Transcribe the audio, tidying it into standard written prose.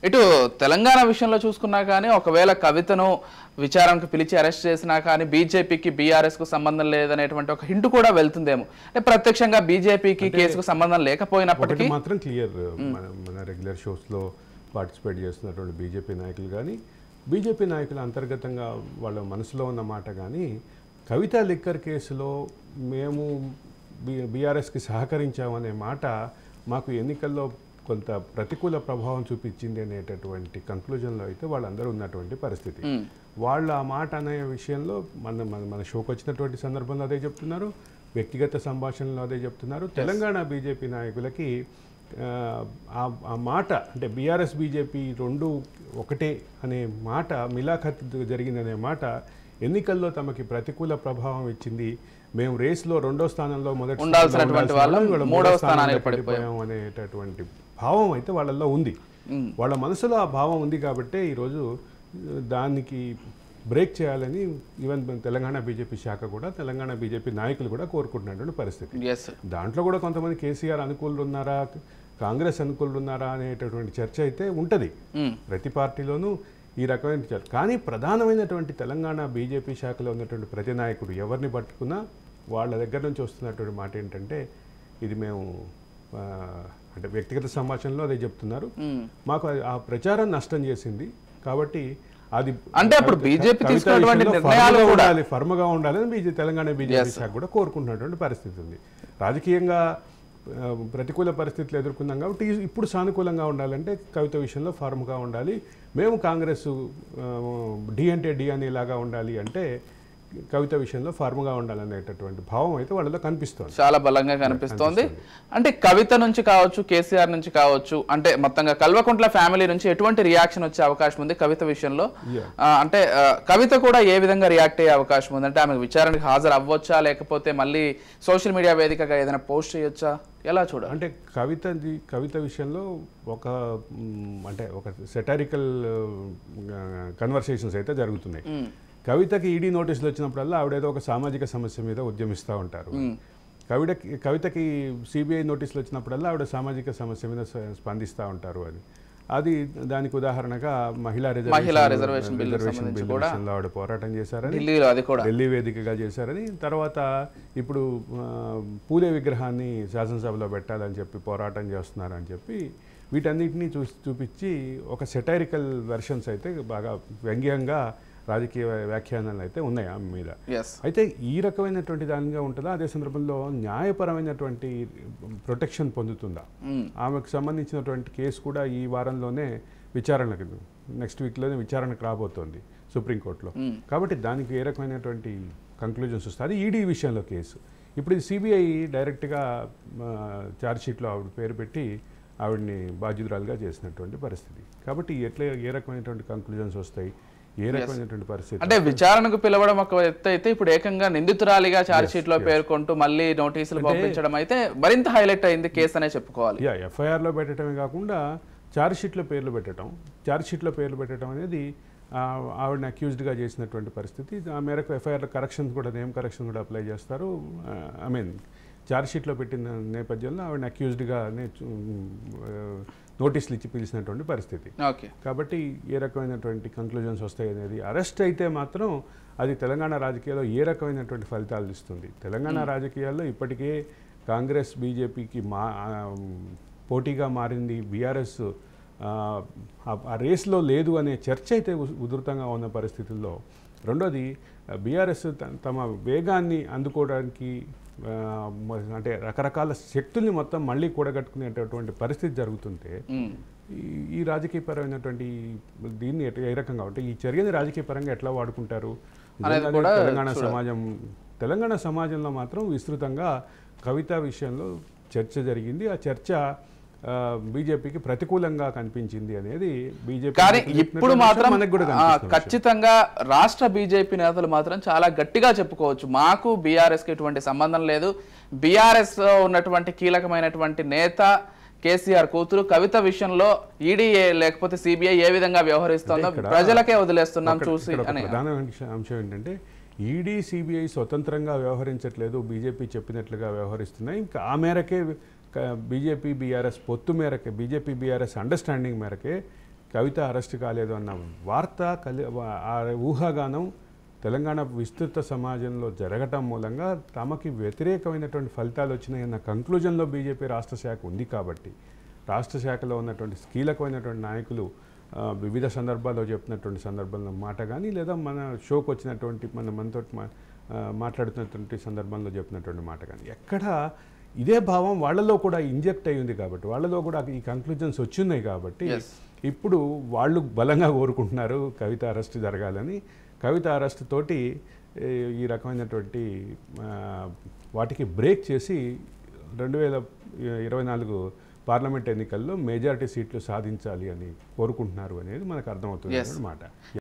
ఇటు తెలంగాణ విషయంలో చూసుకున్నా కానీ ఒకవేళ కవితను విచారణకు పిలిచి అరెస్ట్ చేసినా కానీ బీజేపీకి బీఆర్ఎస్కు సంబంధం లేదనేటువంటి ఒక హింట్ కూడా వెళ్తుందేమో. అంటే ప్రత్యక్షంగా బీజేపీకి కేసుకు సంబంధం లేకపోయినప్పటికీ మాత్రం క్లియర్, మన రెగ్యులర్ షోస్లో పార్టిసిపేట్ చేస్తున్నటువంటి బీజేపీ నాయకులు కానీ బీజేపీ నాయకులు అంతర్గతంగా వాళ్ళ మనసులో ఉన్న మాట కానీ కవిత లిక్కర్ కేసులో మేము బీఆర్ఎస్కి సహకరించామనే మాట మాకు ఎన్నికల్లో కొంత ప్రతికూల ప్రభావం చూపించింది అనేటటువంటి కంక్లూజన్లో అయితే వాళ్ళందరూ ఉన్నటువంటి పరిస్థితి. వాళ్ళు ఆ మాట అనే విషయంలో మన షోకి వచ్చినటువంటి సందర్భంలో అదే చెప్తున్నారు, వ్యక్తిగత సంభాషణలో అదే చెప్తున్నారు. తెలంగాణ బీజేపీ నాయకులకి ఆ మాట అంటే బీఆర్ఎస్ బీజేపీ రెండు ఒకటే అనే మాట, మిలాఖత్ జరిగిందనే మాట ఎన్నికల్లో తమకి ప్రతికూల ప్రభావం ఇచ్చింది. మేము రేస్లో 2వ స్థానంలో మొదటి పడిపోయాం అనేటటువంటి భావం అయితే వాళ్ళల్లో ఉంది. వాళ్ళ మనసులో ఆ భావం ఉంది కాబట్టి ఈరోజు దానికి బ్రేక్ చేయాలని ఈవెన్ తెలంగాణ బీజేపీ శాఖ కూడా, తెలంగాణ బీజేపీ నాయకులు కూడా కోరుకుంటున్నటువంటి పరిస్థితి. దాంట్లో కూడా కొంతమంది కేసీఆర్ అనుకూలులు ఉన్నారా, కాంగ్రెస్ అనుకూలులు ఉన్నారా అనేటటువంటి చర్చ అయితే ఉంటుంది ప్రతి పార్టీలోనూ ఈ రకమైన చర్చ. కానీ ప్రధానమైనటువంటి తెలంగాణ బీజేపీ శాఖలో ఉన్నటువంటి ప్రతి నాయకుడు ఎవరిని పట్టుకున్నా వాళ్ళ దగ్గర నుంచి వస్తున్నటువంటి మాట ఏంటంటే ఇది మేము అంటే వ్యక్తిగత సంభాషణలో అదే చెప్తున్నారు, మాకు ఆ ప్రచారం నష్టం చేసింది కాబట్టి అది అంటే అప్పుడు బీజేపీ తీసుకున్నటువంటి నిర్ణయాలు కూడా ఫర్మ్గా ఉండాలని తెలంగాణ బీజేపీ శాఖ కూడా కోరుకుంటున్నటువంటి పరిస్థితి ఉంది. రాజకీయంగా ప్రతికూల పరిస్థితులు ఎదుర్కొన్నాం కాబట్టి ఇప్పుడు సానుకూలంగా ఉండాలంటే కవిత విషయంలో ఫార్మ్గా ఉండాలి, మేము కాంగ్రెస్ డి అంటే డి అనేలాగా ఉండాలి అంటే కవిత విషయంలో ఫార్మ్గా ఉండాలనేటటువంటి భావం అయితే వాళ్ళలో కనిపిస్తుంది, చాలా బలంగా కనిపిస్తోంది. అంటే కవిత నుంచి కావచ్చు, కేసీఆర్ నుంచి కావచ్చు, అంటే మొత్తంగా కల్వకుంట్ల ఫ్యామిలీ నుంచి ఎటువంటి రియాక్షన్ వచ్చే అవకాశం ఉంది కవిత విషయంలో? అంటే కవిత కూడా ఏ విధంగా రియాక్ట్ అయ్యే అవకాశం ఉంది? అంటే ఆమె విచారణకు హాజరు అవ్వచ్చా, లేకపోతే మళ్ళీ సోషల్ మీడియా వేదికగా ఏదైనా పోస్ట్ చేయొచ్చా, ఎలా చూడాలి? అంటే కవిత విషయంలో అంటే ఒక సెటారికల్ కన్వర్సేషన్స్ అయితే జరుగుతున్నాయి. కవితకి ఈడీ నోటీసులు వచ్చినప్పుడల్లా ఆవిడేదో ఒక సామాజిక సమస్య మీద ఉద్యమిస్తూ ఉంటారు. కవితకి సిబిఐ నోటీసులు వచ్చినప్పుడల్లా ఆవిడ సామాజిక సమస్య మీద స్పందిస్తూ ఉంటారు. అది దానికి ఉదాహరణగా మహిళా రిజర్వేషన్ బిల్ విషయంలో ఆవిడ పోరాటం చేశారని, ఢిల్లీ వేదికగా చేశారని, తర్వాత ఇప్పుడు పూలే విగ్రహాన్ని శాసనసభలో పెట్టాలని చెప్పి పోరాటం చేస్తున్నారని చెప్పి వీటన్నిటినీ చూపించి ఒక సెటైరికల్ వెర్షన్స్ అయితే బాగా వ్యంగ్యంగా రాజకీయ వ్యాఖ్యానాలు అయితే ఉన్నాయి ఆమె మీద. అయితే ఈ రకమైనటువంటి దానిగా ఉంటుందా, అదే సందర్భంలో న్యాయపరమైనటువంటి ప్రొటెక్షన్ పొందుతుందా? ఆమెకు సంబంధించినటువంటి కేసు కూడా ఈ వారంలోనే విచారణకు, నెక్స్ట్ వీక్లోనే విచారణకు రాబోతోంది సుప్రీంకోర్టులో. కాబట్టి దానికి ఏ రకమైనటువంటి కంక్లూజన్స్ వస్తుంది? అది ఈడీ విషయంలో కేసు. ఇప్పుడు ఇది సిబిఐ డైరెక్ట్గా ఛార్జ్షీట్లో ఆవిడ పేరు పెట్టి ఆవిడని బాధ్యురాలుగా చేసినటువంటి పరిస్థితి. కాబట్టి ఏ రకమైనటువంటి కంక్లూజన్స్ వస్తాయి, ఏ రకమైనటువంటి పరిస్థితి? అంటే విచారణకు పిలవడం ఒక ఎత్తు అయితే, ఇప్పుడు ఏకంగా నిందితురాలిగా ఛార్జ్షీట్ లో పేర్కొంటూ మళ్ళీ నోటీసులు పంపించడం అయితే మరింత హైలైట్ అయింది కేసు అనే చెప్పుకోవాలి. ఎఫ్ఐఆర్లో పెట్టడమే కాకుండా ఛార్జ్షీట్లో పేర్లు పెట్టడం అనేది ఆవిడని అక్యూజ్డ్గా చేసినటువంటి పరిస్థితి. ఆ మేరకు ఎఫ్ఐఆర్లో కరెక్షన్స్ కూడా, నేమ్ కరెక్షన్ కూడా అప్లై చేస్తారు. ఐ మీన్ ఛార్జ్షీట్లో పెట్టిన నేపథ్యంలో ఆవిడని అక్యూజ్డ్గానే నోటీసులు ఇచ్చి పిలిచినటువంటి పరిస్థితి. కాబట్టి ఏ రకమైనటువంటి కంక్లూజన్స్ వస్తాయి అనేది, అరెస్ట్ అయితే మాత్రం అది తెలంగాణ రాజకీయాల్లో ఏ రకమైనటువంటి ఫలితాలు ఇస్తుంది? తెలంగాణ రాజకీయాల్లో ఇప్పటికే కాంగ్రెస్ బీజేపీకి పోటీగా మారింది, బీఆర్ఎస్ ఆ రేస్లో లేదు అనే చర్చ అయితే ఉధృతంగా ఉన్న పరిస్థితుల్లో, రెండోది బీఆర్ఎస్ తమ వేగాన్ని అందుకోవడానికి అంటే రకరకాల శక్తుల్ని మొత్తం మళ్ళీ కూడగట్టుకునేటటువంటి పరిస్థితి జరుగుతుంటే ఈ రాజకీయపరమైనటువంటి దీన్ని ఏ రకంగా ఉంటే ఈ చర్యని రాజకీయపరంగా ఎట్లా వాడుకుంటారు? తెలంగాణ సమాజంలో మాత్రం విస్తృతంగా కవిత విషయంలో చర్చ జరిగింది. ఆ చర్చ బీజేపీకి ప్రతికూలంగా కనిపించింది అనేది బీజేపీ. కానీ ఇప్పుడు మాత్రం ఖచ్చితంగా రాష్ట్ర బీజేపీ నేతలు మాత్రం చాలా గట్టిగా చెప్పుకోవచ్చు, మాకు బీఆర్ఎస్కి ఎటువంటి సంబంధం లేదు, బీఆర్ఎస్ ఉన్నటువంటి కీలకమైనటువంటి నేత కేసీఆర్ కూతురు కవిత విషయంలో ఈడీ లేకపోతే సిబిఐ ఏ విధంగా వ్యవహరిస్తుందో ప్రజలకే వదిలేస్తున్నాం చూసి అని. ప్రధాన అంశం ఏంటంటే ఈడీ సిబిఐ స్వతంత్రంగా వ్యవహరించట్లేదు, బీజేపీ చెప్పినట్లుగా వ్యవహరిస్తున్నాయి. ఇంకా ఆ మేరకే బీజేపీ బీఆర్ఎస్ పొత్తు మేరకే, బీజేపీ బీఆర్ఎస్ అండర్స్టాండింగ్ మేరకే కవిత అరెస్ట్ కాలేదు అన్న వార్త ఆ ఊహాగానం తెలంగాణ విస్తృత సమాజంలో జరగటం మూలంగా తమకి వ్యతిరేకమైనటువంటి ఫలితాలు వచ్చినాయన్న కంక్లూజన్లో బీజేపీ రాష్ట్ర శాఖ ఉంది కాబట్టి రాష్ట్ర శాఖలో ఉన్నటువంటి కీలకమైనటువంటి నాయకులు వివిధ సందర్భాల్లో చెప్పినటువంటి సందర్భంలో మాట కానీ లేదా మన షోకి వచ్చినటువంటి మనతో మాట్లాడుతున్నటువంటి సందర్భంలో చెప్పినటువంటి మాట కానీ ఎక్కడ ఇదే భావం వాళ్ళలో కూడా ఇంజెక్ట్ అయి ఉంది కాబట్టి వాళ్ళలో కూడా ఈ కంక్లూజన్స్ వచ్చినాయి కాబట్టి ఇప్పుడు వాళ్ళు బలంగా కోరుకుంటున్నారు కవిత అరెస్ట్ జరగాలని. కవిత అరెస్ట్ తోటి ఈ రకమైనటువంటి వాటికి బ్రేక్ చేసి 2024 పార్లమెంట్ ఎన్నికల్లో మెజారిటీ సీట్లు సాధించాలి అని కోరుకుంటున్నారు అనేది మనకు అర్థమవుతుంది అన్నమాట.